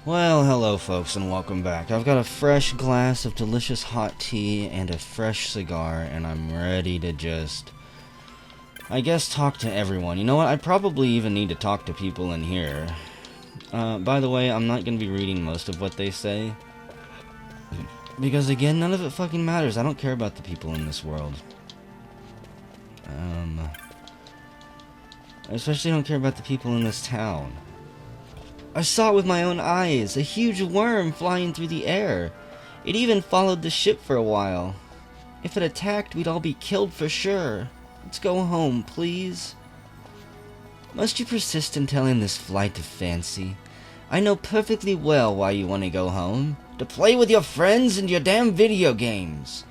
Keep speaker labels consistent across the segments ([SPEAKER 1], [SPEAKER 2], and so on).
[SPEAKER 1] Well, hello folks and welcome back. I've got a fresh glass of delicious hot tea and a fresh cigar, and I'm ready to just, I guess, talk to everyone. You know what, I probably even need to talk to people in here. By the way, I'm not going to be reading most of what they say, because again, none of it fucking matters. I don't care about the people in this world. I especially don't care about the people in this town. I saw it with my own eyes, a huge worm flying through the air. It even followed the ship for a while. If it attacked, we'd all be killed for sure. Let's go home, please. Must you persist in telling this flight of fancy? I know perfectly well why you want to go home. To play with your friends and your damn video games.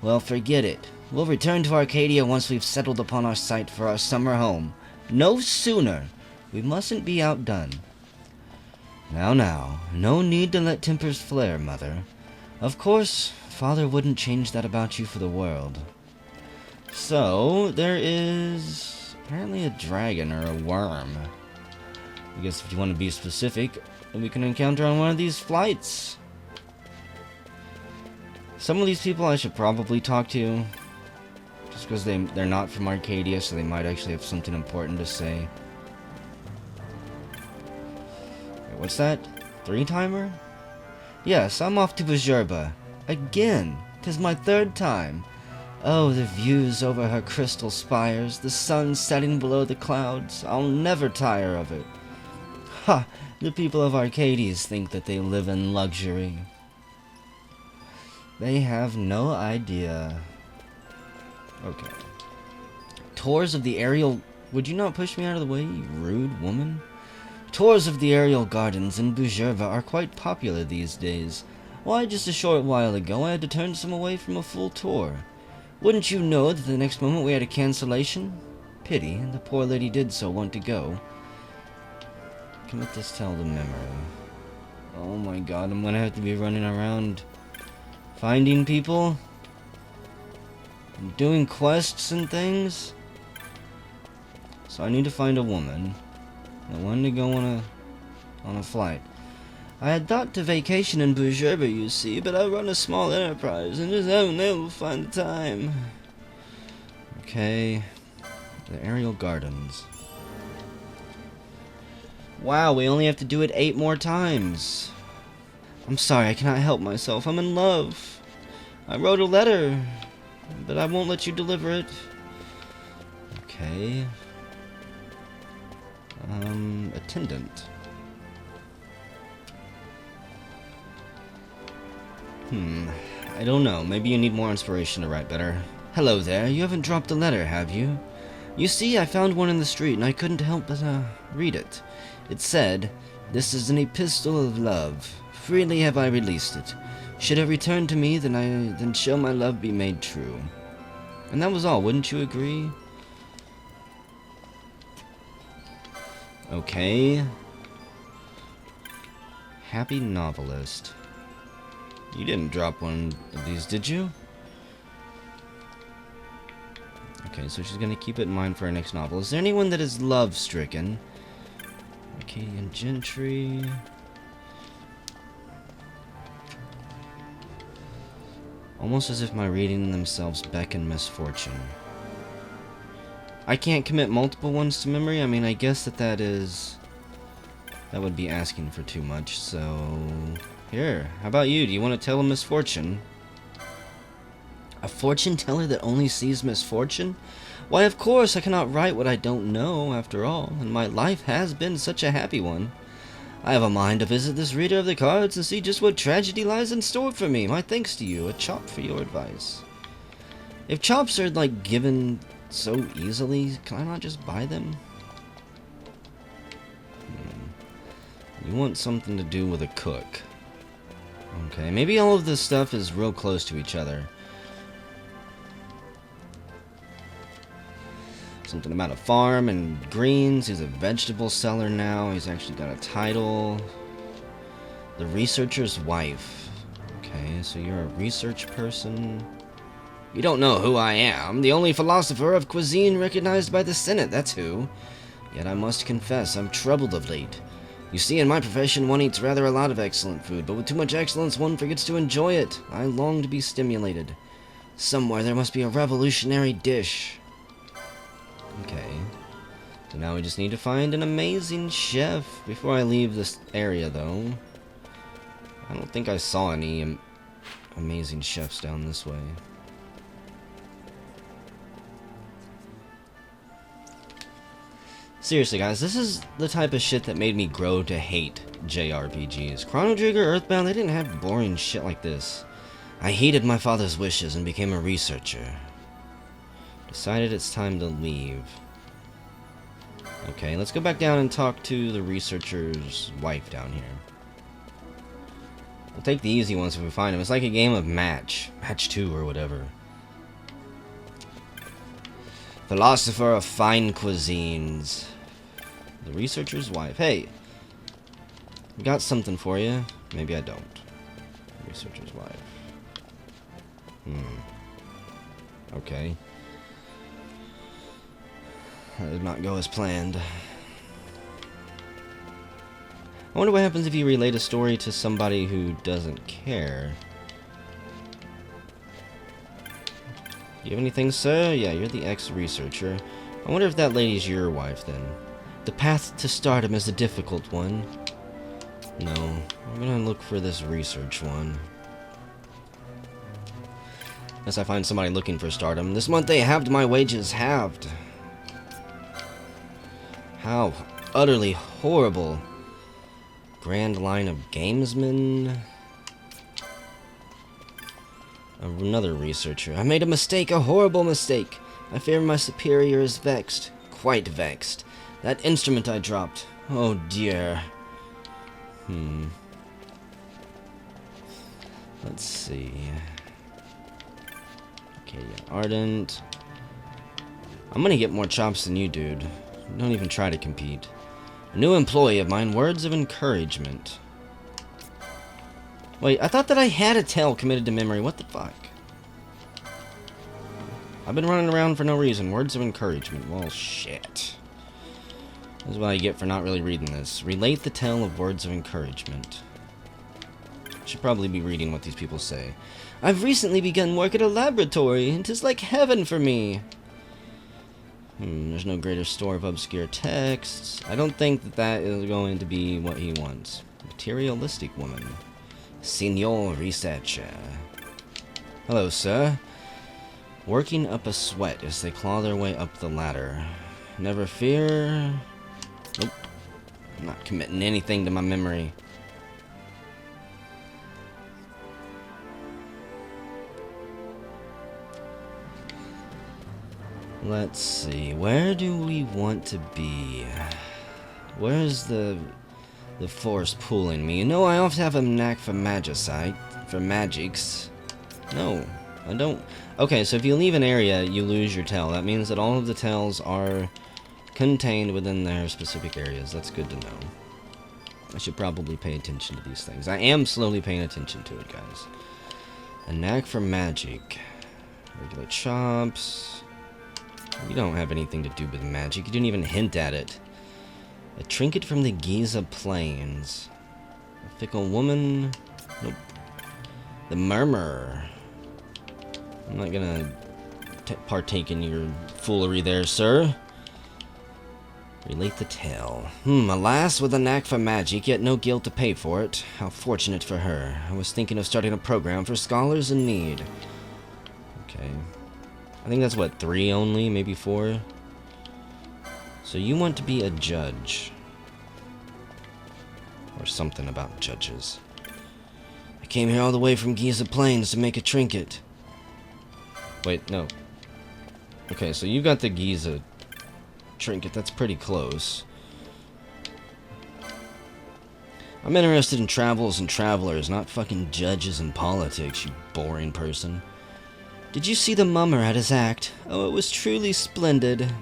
[SPEAKER 1] Well, forget it. We'll return to Arcadia once we've settled upon our site for our summer home. No sooner. We mustn't be outdone. Now, no need to let tempers flare, Mother. Of course, Father wouldn't change that about you for the world. So, there is apparently a dragon or a worm. I guess if you want to be specific, we can encounter on one of these flights. Some of these people I should probably talk to, just because they're not from Arcadia, so they might actually have something important to say. What's that? 3-timer? Yes, I'm off to Buzurba. Again! 'Tis my 3rd time. Oh, the views over her crystal spires, the sun setting below the clouds. I'll never tire of it. Ha! The people of Arcades think that they live in luxury. They have no idea. Okay. Tours of the aerial... Would you not push me out of the way, you rude woman? Tours of the aerial gardens in Buzurba are quite popular these days. Why, just a short while ago I had to turn some away from a full tour. Wouldn't you know that the next moment we had a cancellation? Pity, the poor lady did so want to go. Commit this tale to memory. Oh my god, I'm gonna have to be running around finding people? Doing quests and things? So I need to find a woman. I wanted to go on a flight. I had thought to vacation in Buzurba, you see, but I run a small enterprise and just haven't been able to find the time. Okay. The aerial gardens. Wow, we only have to do it 8 more times. I'm sorry, I cannot help myself. I'm in love. I wrote a letter, but I won't let you deliver it. Okay. Attendant. I don't know. Maybe you need more inspiration to write better. Hello there. You haven't dropped a letter, have you? You see, I found one in the street and I couldn't help but, read it. It said, "This is an epistle of love. Freely have I released it. Should it return to me, then shall my love be made true." And that was all. Wouldn't you agree? Okay. Happy novelist. You didn't drop one of these, did you? Okay, so she's gonna keep it in mind for her next novel. Is there anyone that is love-stricken? Arcadian gentry. Almost as if my reading themselves beckon misfortune. I can't commit multiple ones to memory. I mean, I guess that would be asking for too much, so... Here, how about you? Do you want to tell a misfortune? A fortune teller that only sees misfortune? Why, of course, I cannot write what I don't know, after all, and my life has been such a happy one. I have a mind to visit this reader of the cards and see just what tragedy lies in store for me. My thanks to you, a chop for your advice. If chops are, like, given so easily, can I not just buy them? You want something to do with a cook. Okay, maybe all of this stuff is real close to each other. Something about a farm and greens. He's a vegetable seller now. He's actually got a title. The researcher's wife. Okay, so you're a research person. You don't know who I am. The only philosopher of cuisine recognized by the Senate, that's who. Yet I must confess, I'm troubled of late. You see, in my profession, one eats rather a lot of excellent food, but with too much excellence, one forgets to enjoy it. I long to be stimulated. Somewhere there must be a revolutionary dish. Okay. So now we just need to find an amazing chef. Before I leave this area, though, I don't think I saw any amazing chefs down this way. Seriously, guys, this is the type of shit that made me grow to hate JRPGs. Chrono Trigger, Earthbound, they didn't have boring shit like this. I heeded my father's wishes and became a researcher. Decided it's time to leave. Okay, let's go back down and talk to the researcher's wife down here. We'll take the easy ones if we find them. It's like a game of Match 2 or whatever. Philosopher of fine cuisines. The researcher's wife. Hey, got something for you. Maybe I don't. Researcher's wife. Okay. That did not go as planned. I wonder what happens if you relate a story to somebody who doesn't care. Do you have anything, sir? Yeah, you're the ex-researcher. I wonder if that lady's your wife, then. The path to stardom is a difficult one. No, I'm gonna look for this research one. Unless I find somebody looking for stardom. This month they halved my wages. Halved. How utterly horrible. Grand line of gamesmen. Another researcher. I made a mistake, a horrible mistake. I fear my superior is vexed. Quite vexed. That instrument I dropped. Oh dear. Let's see. Okay, yeah, Ardent. I'm gonna get more chops than you, dude. Don't even try to compete. A new employee of mine, words of encouragement. Wait, I thought that I had a tale committed to memory. What the fuck? I've been running around for no reason. Words of encouragement. Well, shit. This is what I get for not really reading this. Relate the tale of words of encouragement. Should probably be reading what these people say. I've recently begun work at a laboratory, and 'tis like heaven for me. There's no greater store of obscure texts. I don't think that that is going to be what he wants. Materialistic woman. Senor Researcher. Hello, sir. Working up a sweat as they claw their way up the ladder. Never fear. Nope. I'm not committing anything to my memory. Let's see. Where do we want to be? Where's the force pulling me? You know, I often have a knack for magicite. For magics. No, I don't. Okay, so if you leave an area, you lose your tell. That means that all of the tells are contained within their specific areas. That's good to know. I should probably pay attention to these things. I am slowly paying attention to it, guys. A knack for magic. Regular chops. You don't have anything to do with magic. You didn't even hint at it. A trinket from the Giza Plains. A fickle woman. Nope. The Murmur. I'm not gonna partake in your foolery there, sir. Relate the tale. Alas, with a knack for magic, yet no guilt to pay for it. How fortunate for her. I was thinking of starting a program for scholars in need. Okay. I think that's, what, 3 only? Maybe 4? So you want to be a judge. Or something about judges. I came here all the way from Giza Plains to make a trinket. Wait, no. Okay, so you got the Giza trinket. That's pretty close. I'm interested in travels and travelers, not fucking judges and politics, you boring person. Did you see the mummer at his act? Oh, it was truly splendid.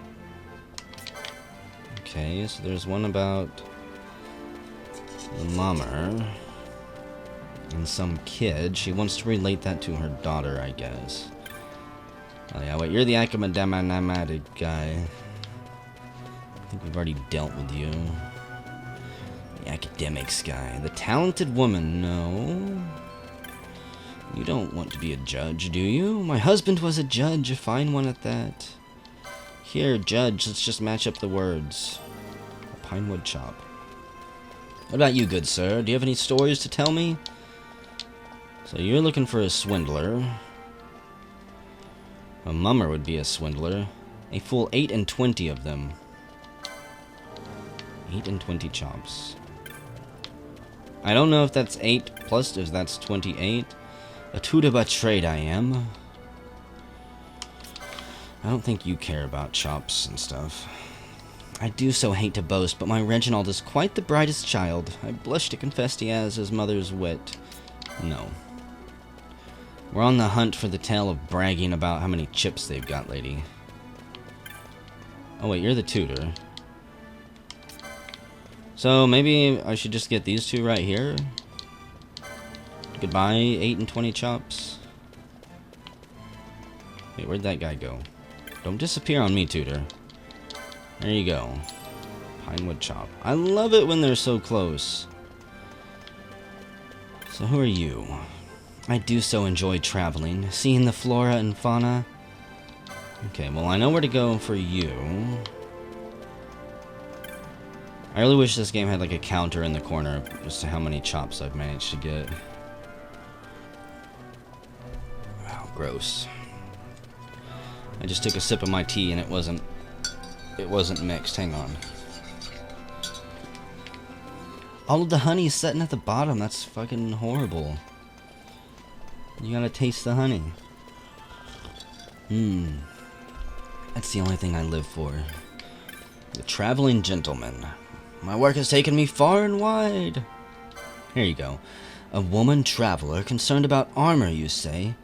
[SPEAKER 1] Okay, so there's one about the mummer and some kid. She wants to relate that to her daughter, I guess. Oh yeah, wait, you're the academic guy. I think we've already dealt with you. The academics guy. The talented woman, no. You don't want to be a judge, do you? My husband was a judge, a fine one at that. Here, judge, let's just match up the words. A pinewood chop. What about you, good sir? Do you have any stories to tell me? So you're looking for a swindler. A mummer would be a swindler. A full 8 and 20 of them. 8 and 20 chops. I don't know if that's 8 plus, if that's 28. A tutor by trade I am. I don't think you care about chops and stuff. I do so hate to boast, but my Reginald is quite the brightest child. I blush to confess he has his mother's wit. No. We're on the hunt for the tale of bragging about how many chips they've got, lady. Oh wait, you're the tutor. So maybe I should just get these two right here? Goodbye, 8 and 20 chops. Wait, where'd that guy go? Don't disappear on me, tutor. There you go. Pinewood chop. I love it when they're so close. So who are you? I do so enjoy traveling, seeing the flora and fauna. Okay, well I know where to go for you. I really wish this game had like a counter in the corner as to how many chops I've managed to get. Wow, gross. I just took a sip of my tea and it wasn't mixed. Hang on. All of the honey's sitting at the bottom. That's fucking horrible. You gotta taste the honey. That's the only thing I live for. The traveling gentleman. My work has taken me far and wide. Here you go. A woman traveler concerned about armor, you say?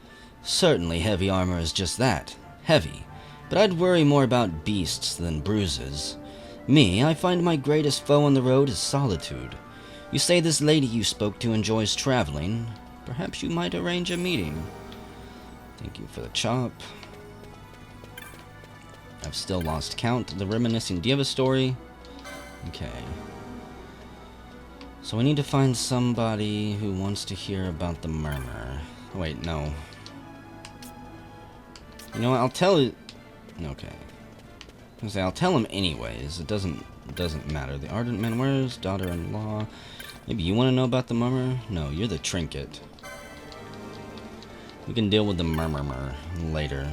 [SPEAKER 1] Certainly heavy armor is just that. Heavy. But I'd worry more about beasts than bruises. Me, I find my greatest foe on the road is solitude. You say this lady you spoke to enjoys traveling. Perhaps you might arrange a meeting. Thank you for the chop. I've still lost count. The reminiscing. Do you have a story? Okay. So we need to find somebody who wants to hear about the murmur. Oh, wait, no. You know what? I'll tell you. Okay. I'll tell him anyways. It doesn't matter. The ardent man, where's daughter-in-law? Maybe you want to know about the murmur? No, you're the trinket. We can deal with the murmur later.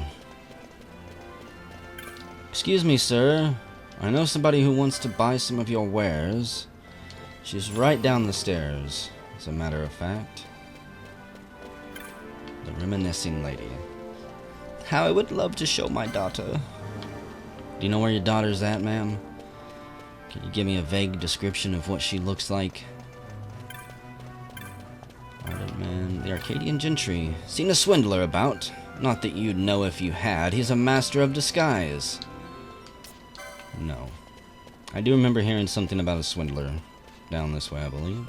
[SPEAKER 1] Excuse me, sir. I know somebody who wants to buy some of your wares. She's right down the stairs, as a matter of fact. The reminiscing lady. How I would love to show my daughter. Do you know where your daughter's at, ma'am? Can you give me a vague description of what she looks like? Ardent man, the Arcadian gentry. Seen a swindler about? Not that you'd know if you had. He's a master of disguise. No. I do remember hearing something about a swindler down this way, I believe.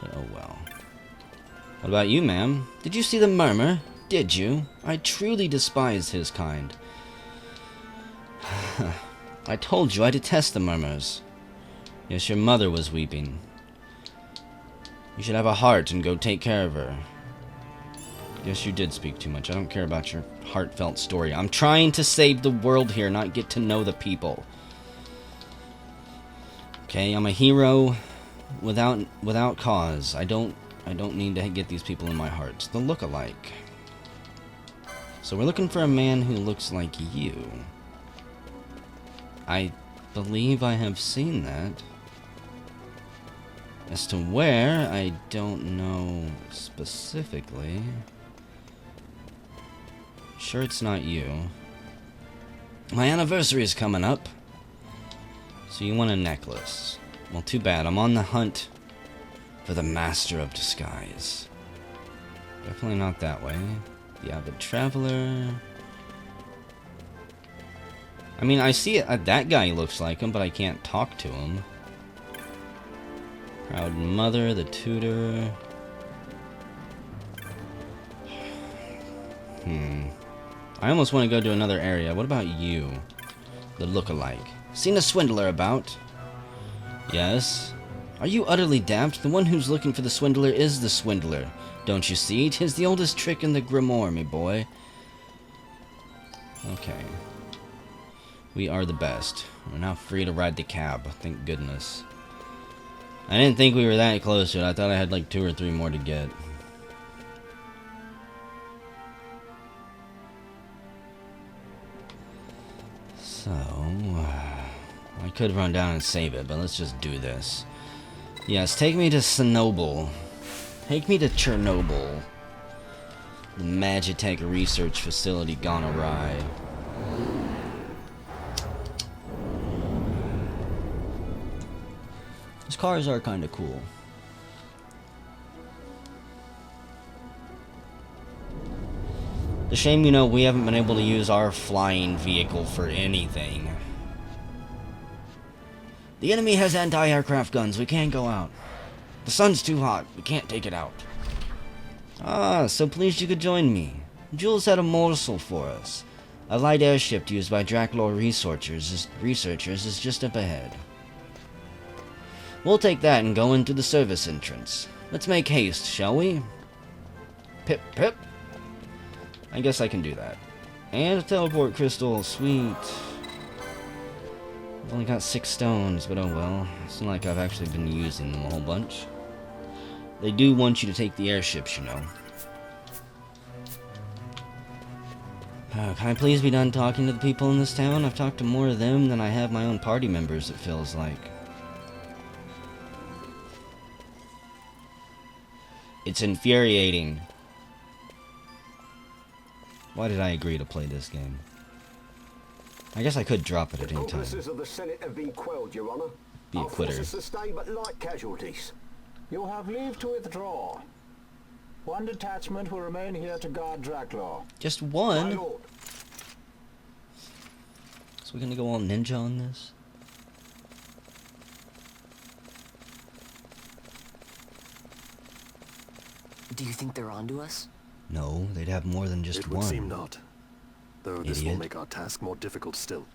[SPEAKER 1] But oh well. What about you, ma'am? Did you see the murmur? Did you? I truly despise his kind. I told you I detest the murmurs. Yes, your mother was weeping. You should have a heart and go take care of her. Yes, you did speak too much. I don't care about your heartfelt story. I'm trying to save the world here, not get to know the people. Okay, I'm a hero without cause. I don't need to get these people in my heart. The look-alike. So we're looking for a man who looks like you. I believe I have seen that. As to where, I don't know specifically. Sure it's not you. My anniversary is coming up. So you want a necklace. Well, too bad. I'm on the hunt for the master of disguise. Definitely not that way. The avid traveler. I mean, I see it. That guy looks like him, but I can't talk to him. Proud mother, the tutor. I almost want to go to another area. What about you? The look-alike. Seen a swindler about? Yes. Are you utterly daft? The one who's looking for the swindler is the swindler. Don't you see? 'Tis the oldest trick in the grimoire, me boy. Okay. We are the best. We're now free to ride the cab. Thank goodness. I didn't think we were that close to it. I thought I had like 2 or 3 more to get. So, I could run down and save it, but let's just do this. Yes, take me to Chernobyl. Take me to Chernobyl. The Magitech research facility gone awry. These cars are kind of cool. The shame, we haven't been able to use our flying vehicle for anything. The enemy has anti-aircraft guns. We can't go out. The sun's too hot. We can't take it out. Ah, so pleased you could join me. Jules had a morsel for us. A light airship used by Draclor researchers is just up ahead. We'll take that and go into the service entrance. Let's make haste, shall we? Pip, pip. I guess I can do that. And a teleport crystal, sweet. I've only got 6 stones, but oh well. It's not like I've actually been using them a whole bunch. They do want you to take the airships, Can I please be done talking to the people in this town? I've talked to more of them than I have my own party members, it feels like. It's infuriating. Why did I agree to play this game? I guess I could drop it at any time.
[SPEAKER 2] Officers of the Senate have been quelled, Your Honor.
[SPEAKER 1] Be a quitter.
[SPEAKER 2] Our forces sustained but light casualties.
[SPEAKER 3] You have leave to withdraw. One detachment will remain here to guard Draclaw.
[SPEAKER 1] Just
[SPEAKER 2] My
[SPEAKER 1] one?
[SPEAKER 2] lord.
[SPEAKER 1] So we're gonna go all ninja on this?
[SPEAKER 4] Do you think they're onto us?
[SPEAKER 1] No, they'd have more than just
[SPEAKER 5] It
[SPEAKER 1] one.
[SPEAKER 5] would seem not. Though this will
[SPEAKER 1] Idiot.
[SPEAKER 5] make our task more difficult still.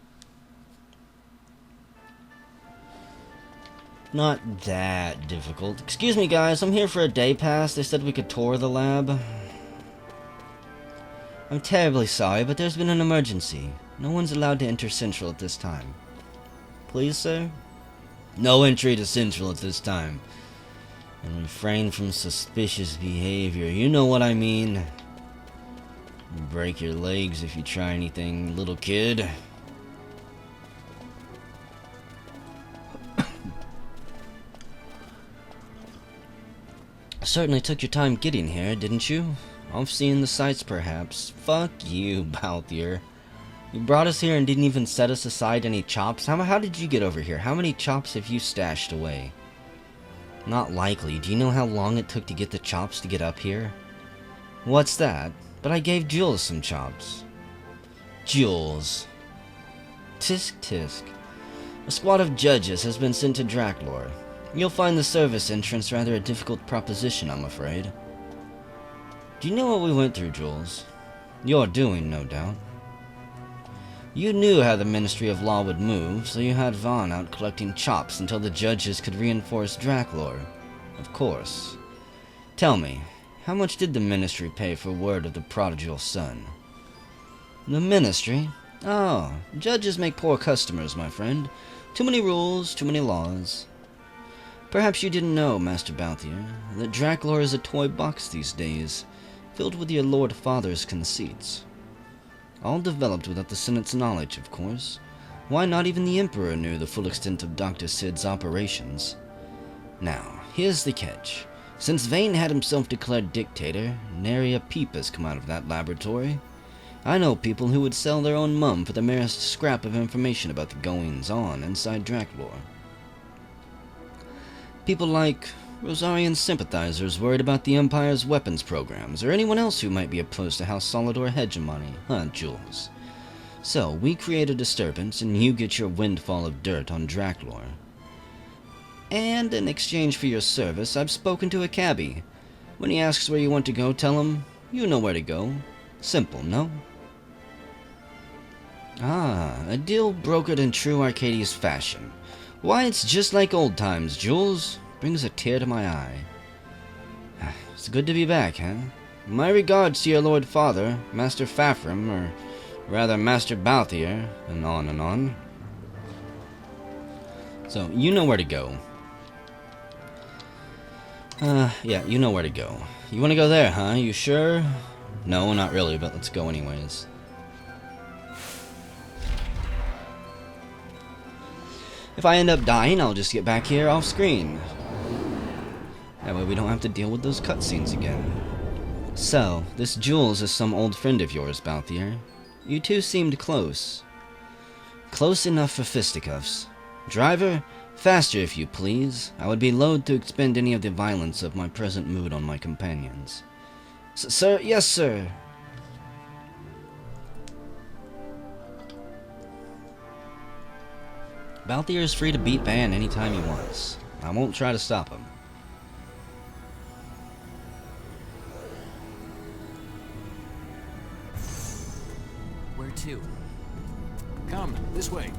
[SPEAKER 1] Not that difficult. Excuse me, guys. I'm here for a day pass. They said we could tour the lab. I'm terribly sorry, but there's been an emergency. No one's allowed to enter Central at this time. Please, sir? No entry to Central at this time. And refrain from suspicious behavior. You know what I mean. Break your legs if you try anything, little kid. Certainly took your time getting here, didn't you? I've seen the sights, perhaps. Fuck you, Balthier. You brought us here and didn't even set us aside any chops? How did you get over here? How many chops have you stashed away? Not likely. Do you know how long it took to get the chops to get up here? What's that? But I gave Jules some chops. Jules. Tisk tisk. A squad of judges has been sent to Draclor. You'll find the service entrance rather a difficult proposition, I'm afraid. Do you know what we went through, Jules? You're doing, no doubt. You knew how the Ministry of Law would move, so you had Vaughn out collecting chops until the judges could reinforce Draclor. Of course. Tell me, how much did the Ministry pay for word of the prodigal son? The Ministry? Oh, judges make poor customers, my friend. Too many rules, too many laws. Perhaps you didn't know, Master Balthier, that Draclor is a toy box these days, filled with your Lord Father's conceits. All developed without the Senate's knowledge, of course. Why, not even the Emperor knew the full extent of Dr. Sid's operations. Now, here's the catch. Since Vane had himself declared dictator, nary a peep has come out of that laboratory. I know people who would sell their own mum for the merest scrap of information about the goings-on inside Draclor. People like Rosarian sympathizers worried about the Empire's weapons programs, or anyone else who might be opposed to House Solidor hegemony, Jules? So, we create a disturbance, and you get your windfall of dirt on Draclor. And in exchange for your service, I've spoken to a cabbie. When he asks where you want to go, tell him, you know where to go. Simple, no? Ah, a deal brokered in true Arcades fashion. Why, it's just like old times, Jules. Brings a tear to my eye. It's good to be back, huh? My regards to your Lord Father, Master Fafrim, or rather Master Balthier, and on and on. So, you know where to go. Yeah, you know where to go. You want to go there, huh? You sure? No, not really, but let's go anyways. If I end up dying, I'll just get back here off screen. That way we don't have to deal with those cutscenes again. So, this Jules is some old friend of yours, Balthier. You two seemed close. Close enough for fisticuffs. Driver, faster if you please. I would be loath to expend any of the violence of my present mood on my companions. Sir, yes, sir. Balthier is free to beat Ban anytime he wants. I won't try to stop him.
[SPEAKER 4] Where to?
[SPEAKER 3] Come, this way.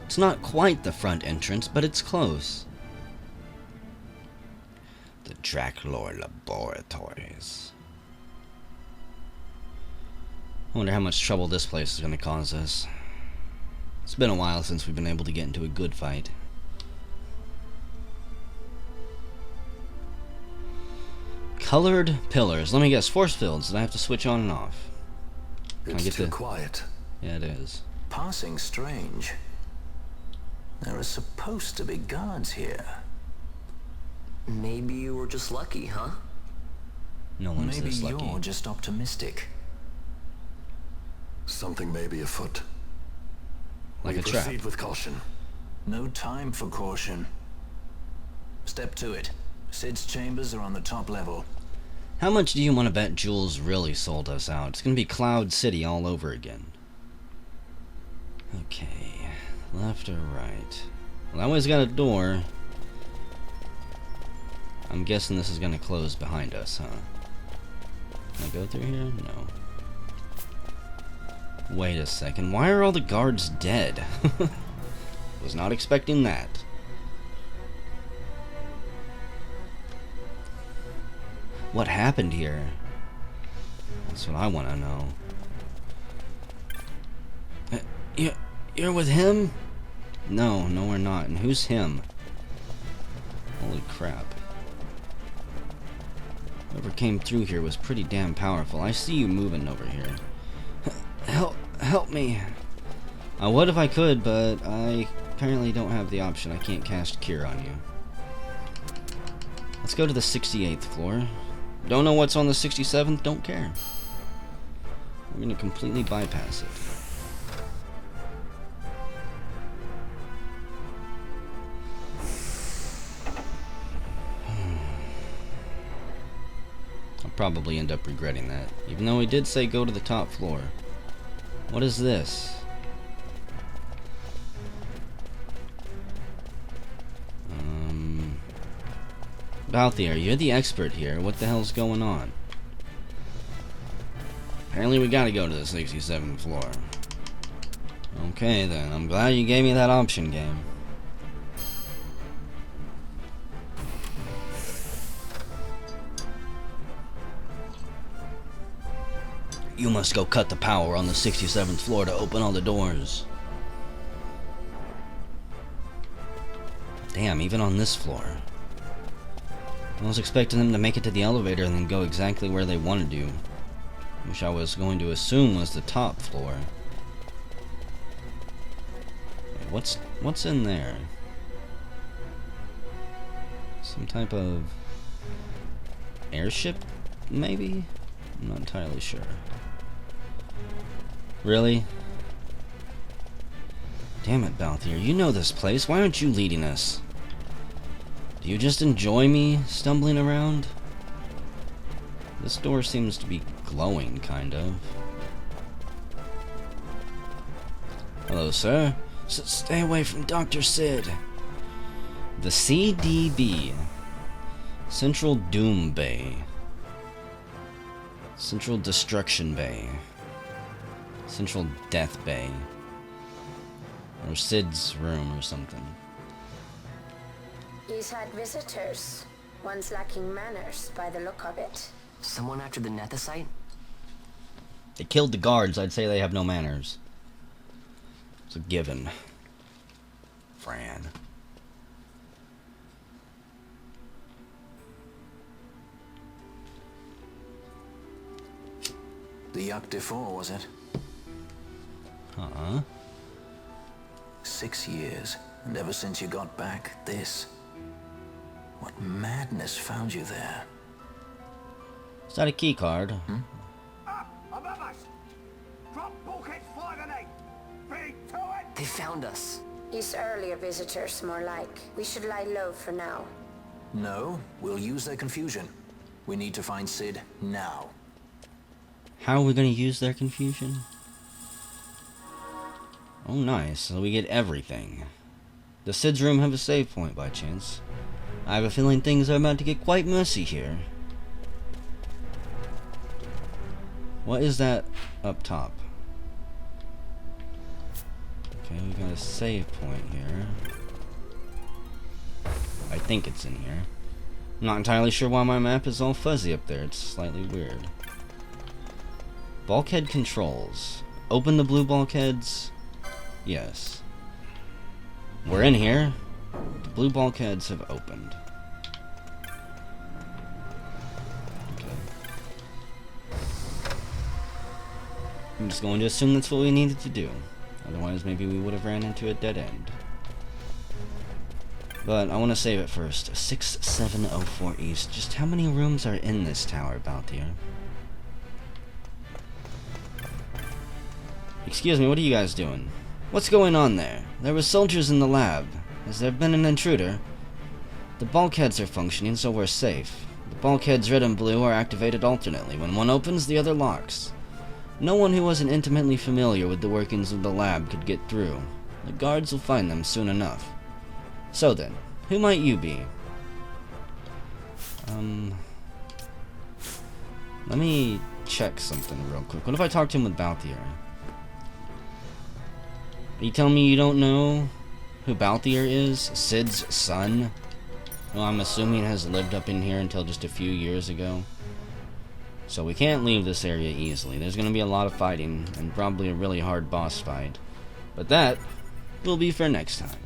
[SPEAKER 1] It's not quite the front entrance, but it's close. The Draclor Laboratories. I wonder how much trouble this place is going to cause us. It's been a while since we've been able to get into a good fight. Colored pillars. Let me guess, force fields that I have to switch on and off. Can I
[SPEAKER 5] It's
[SPEAKER 1] get
[SPEAKER 5] too
[SPEAKER 1] the...
[SPEAKER 5] quiet.
[SPEAKER 1] Yeah, it is.
[SPEAKER 3] Passing strange. There are supposed to be guards here.
[SPEAKER 4] Maybe you were just lucky, huh?
[SPEAKER 1] No one's
[SPEAKER 3] Maybe
[SPEAKER 1] this lucky.
[SPEAKER 3] you're just optimistic.
[SPEAKER 5] Something may be afoot.
[SPEAKER 1] Like
[SPEAKER 5] We
[SPEAKER 1] a trap.
[SPEAKER 5] proceed with caution.
[SPEAKER 3] No time for caution. Step to it. Sid's chambers are on the top level.
[SPEAKER 1] How much do you want to bet Jules really sold us out? It's going to be Cloud City all over again. Okay. Left or right? Well, that one's got a door. I'm guessing this is going to close behind us, huh? Can I go through here? No. Wait a second. Why are all the guards dead? Was not expecting that. What happened here? That's what I want to know. You're with him? No, we're not. And who's him? Holy crap. Whoever came through here was pretty damn powerful. I see you moving over here. Help me. I would if I could, but I apparently don't have the option. I can't cast Cure on you. Let's go to the 68th floor. Don't know what's on the 67th, don't care. We're gonna completely bypass it. I'll probably end up regretting that, even though he did say go to the top floor. What is this? Balthier, you're the expert here. What the hell's going on? Apparently we gotta go to the 67th floor. Okay then, I'm glad you gave me that option, game. You must go cut the power on the 67th floor to open all the doors. Damn, even on this floor. I was expecting them to make it to the elevator and then go exactly where they wanted to. Which I was going to assume was the top floor. Wait, what's in there? Some type of airship, maybe? I'm not entirely sure. Really? Damn it, Balthier, you know this place. Why aren't you leading us? Do you just enjoy me stumbling around? This door seems to be glowing, kind of. Hello, sir. Stay away from Dr. Sid. The CDB. Central Doom Bay. Central Destruction Bay. Central Death Bay. Or Sid's room or something.
[SPEAKER 6] He's had visitors. One's lacking manners by the look of it.
[SPEAKER 4] Someone after the Nethicite?
[SPEAKER 1] They killed the guards. I'd say they have no manners. It's a given. Fran.
[SPEAKER 3] The Ch.54, was it? 6 years, and ever since you got back, this. What madness found you there?
[SPEAKER 1] Is that a key card?
[SPEAKER 2] Above us! Drop bulkheads 5 and 8! Big to it!
[SPEAKER 4] They found us.
[SPEAKER 6] These earlier visitors, more like. We should lie low for now.
[SPEAKER 3] No, we'll use their confusion. We need to find Sid now.
[SPEAKER 1] How are we going to use their confusion? Oh, nice. So we get everything. Does Sid's room have a save point by chance? I have a feeling things are about to get quite messy here. What is that up top? Okay, we got a save point here. I think it's in here. I'm not entirely sure why my map is all fuzzy up there. It's slightly weird. Bulkhead controls. Open the blue bulkheads. Yes. We're in here. The blue bulkheads have opened. Okay. I'm just going to assume that's what we needed to do. Otherwise, maybe we would have ran into a dead end. But I want to save it first. 6704 East. Just how many rooms are in this tower, Balthier? Excuse me, what are you guys doing? What's going on there? There were soldiers in the lab. Has there been an intruder? The bulkheads are functioning, so we're safe. The bulkheads red and blue are activated alternately. When one opens, the other locks. No one who wasn't intimately familiar with the workings of the lab could get through. The guards will find them soon enough. So then, who might you be? Let me check something real quick. What if I talk to him with Balthier? Are you telling me you don't know who Balthier is? Sid's son? Well, I'm assuming has lived up in here until just a few years ago. So we can't leave this area easily. There's going to be a lot of fighting, and probably a really hard boss fight. But that will be for next time.